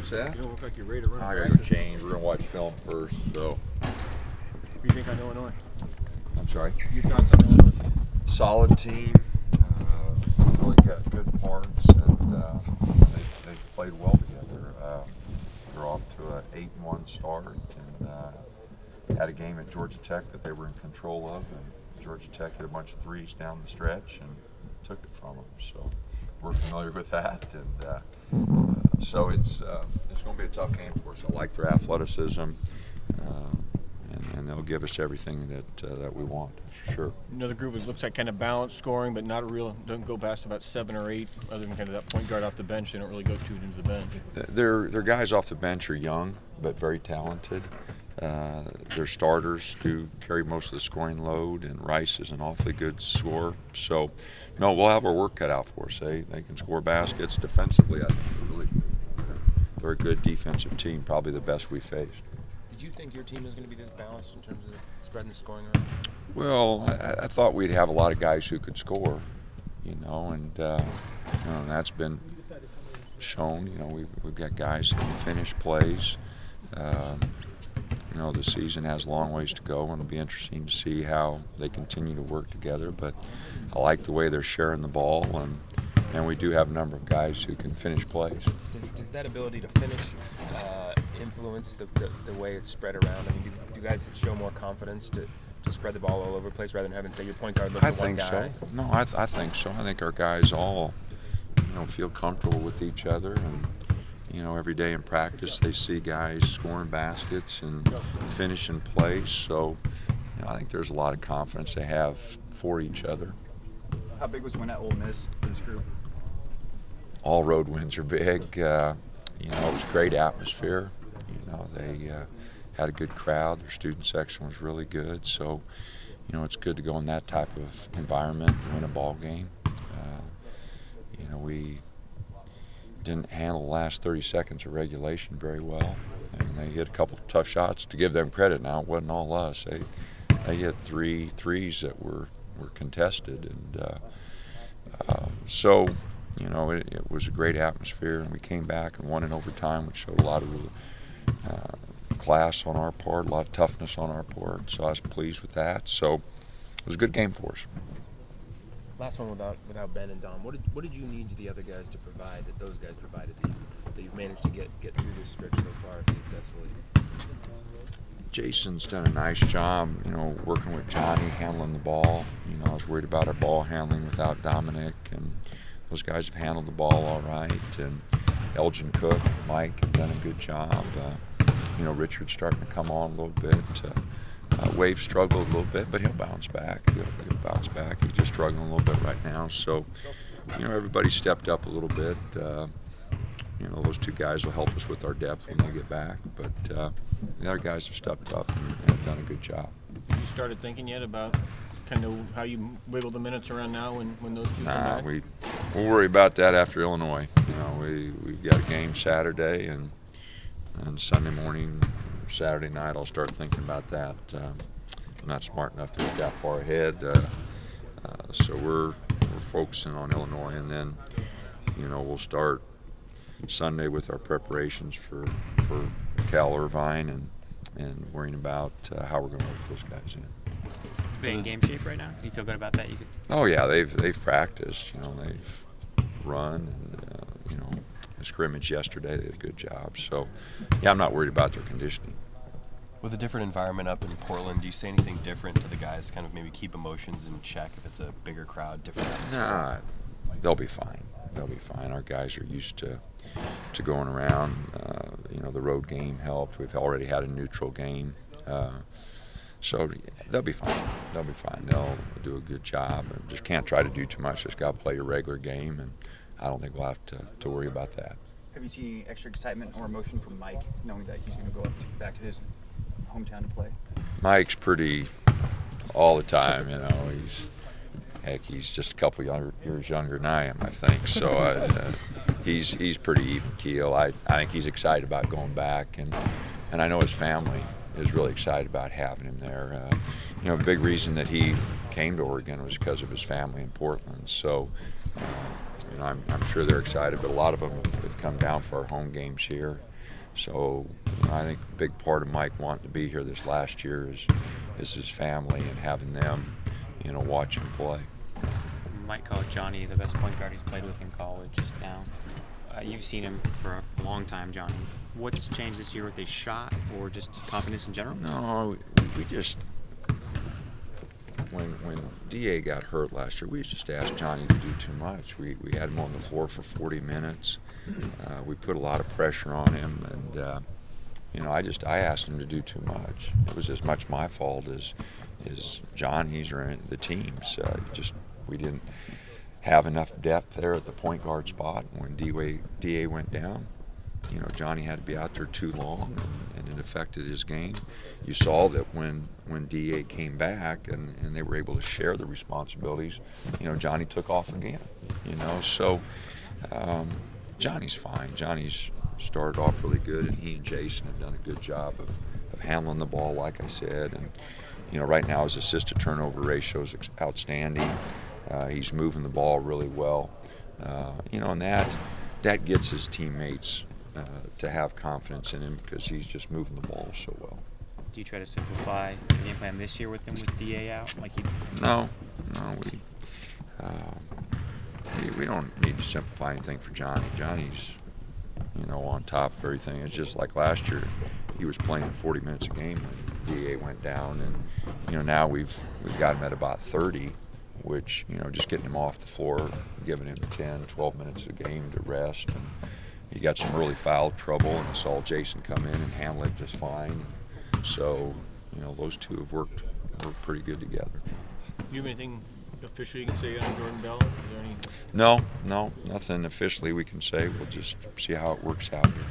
What's that? You don't look like you're ready to run. I gotta go change. We're gonna watch film first, so. What do you think on Illinois? I'm sorry? Your thoughts on Illinois? Solid team. Really got good parts, and they've played well together. They're off to an 8-1 start, and had a game at Georgia Tech that they were in control of, and Georgia Tech hit a bunch of threes down the stretch and took it from them. So we're familiar with that, and so it's going to be a tough game for us. I like their athleticism, and they'll give us everything that we want, for sure. Another group looks like kind of balanced scoring, but not a real. Don't go past about 7 or 8. Other than kind of that point guard off the bench, they don't really go too into the bench. Their guys off the bench are young, but very talented. Their starters do carry most of the scoring load, and Rice is an awfully good scorer. So, no, we'll have our work cut out for us. They can score baskets. Defensively, I think they're a good defensive team, probably the best we faced. Did you think your team was going to be this balanced in terms of spreading the scoring around? Well, I thought we'd have a lot of guys who could score, and that's been shown. We've got guys who can finish plays. The season has a long ways to go, and it'll be interesting to see how they continue to work together. But I like the way they're sharing the ball, and we do have a number of guys who can finish plays. Does that ability to finish influence the way it's spread around? I mean, do guys show more confidence to spread the ball all over the place rather than having, say, your point guard look at one guy? I think so. No, I think so. I think our guys all, feel comfortable with each other, and every day in practice they see guys scoring baskets and finishing plays. So, I think there's a lot of confidence they have for each other. How big was the win at Ole Miss for this group? All road wins are big. It was a great atmosphere. They had a good crowd. Their student section was really good. So, it's good to go in that type of environment and win a ball game. We didn't handle the last 30 seconds of regulation very well, and they hit a couple of tough shots. To give them credit now, it wasn't all us. They hit 3 threes that were contested, and so it was a great atmosphere, and we came back and won in overtime, which showed a lot of class on our part, a lot of toughness on our part. So I was pleased with that. So it was a good game for us. Last one without Ben and Dom. What did you need the other guys to provide that those guys provided that you've managed to get through this stretch so far successfully? Jason's done a nice job, working with Johnny, handling the ball. I was worried about our ball handling without Dominic, and those guys have handled the ball all right. And Elgin Cook, Mike have done a good job. Richard's starting to come on a little bit. Wave struggled a little bit, but he'll bounce back. He'll bounce back. He's just struggling a little bit right now. So, everybody stepped up a little bit. Those 2 guys will help us with our depth when they get back. But the other guys have stepped up and have done a good job. Have you started thinking yet about kind of how you wiggle the minutes around now when those 2 come back? We'll worry about that after Illinois. We've got a game Saturday, and Sunday morning, Saturday night, I'll start thinking about that. I'm not smart enough to look that far ahead, so we're focusing on Illinois, and then we'll start Sunday with our preparations for Cal Irvine and worrying about how we're going to work those guys in. Are you in game shape right now? Do you feel good about that? Oh yeah, they've practiced. They've run and the scrimmage yesterday. They did a good job. So yeah, I'm not worried about their conditioning. With a different environment up in Portland, do you say anything different to the guys to kind of maybe keep emotions in check if it's a bigger crowd, different atmosphere? Nah, they'll be fine. They'll be fine. Our guys are used to going around. The road game helped. We've already had a neutral game. So they'll be fine. They'll be fine. They'll do a good job. And just can't try to do too much. Just got to play your regular game, and I don't think we'll have to worry about that. Have you seen any extra excitement or emotion from Mike, knowing that he's going to go back to his hometown to play? Mike's pretty all the time. He's just a couple years younger than I am, I think. So he's pretty even keel. I think he's excited about going back, and I know his family is really excited about having him there. A big reason that he came to Oregon was because of his family in Portland. So I'm sure they're excited, but a lot of them have come down for our home games here. So I think a big part of Mike wanting to be here this last year is his family and having them, watch him play. Might call Johnny the best point guard he's played with in college just now. You've seen him for a long time, Johnny. What's changed this year with his shot or just confidence in general? No, we just when DA got hurt last year, we just asked Johnny to do too much. We had him on the floor for 40 minutes. We put a lot of pressure on him, and I asked him to do too much. It was as much my fault as Johnny's or the team's. We didn't have enough depth there at the point guard spot. When DA went down, Johnny had to be out there too long, and it affected his game. You saw that when DA came back and they were able to share the responsibilities, Johnny took off again. So Johnny's fine. Johnny's started off really good, and he and Jason have done a good job of handling the ball, like I said. And right now his assist to turnover ratio is outstanding. He's moving the ball really well. And that gets his teammates to have confidence in him because he's just moving the ball so well. Do you try to simplify the game plan this year with him with DA out? No, we don't need to simplify anything for Johnny. Johnny's, on top of everything. It's just like last year, he was playing 40 minutes a game when DA went down, and now we've got him at about 30, which just getting him off the floor, giving him 10, 12 minutes a game to rest, and he got some early foul trouble, and I saw Jason come in and handle it just fine. So, those two have worked pretty good together. Do you have anything official you can say on Jordan Bell? Is there any? No, nothing officially we can say. We'll just see how it works out here.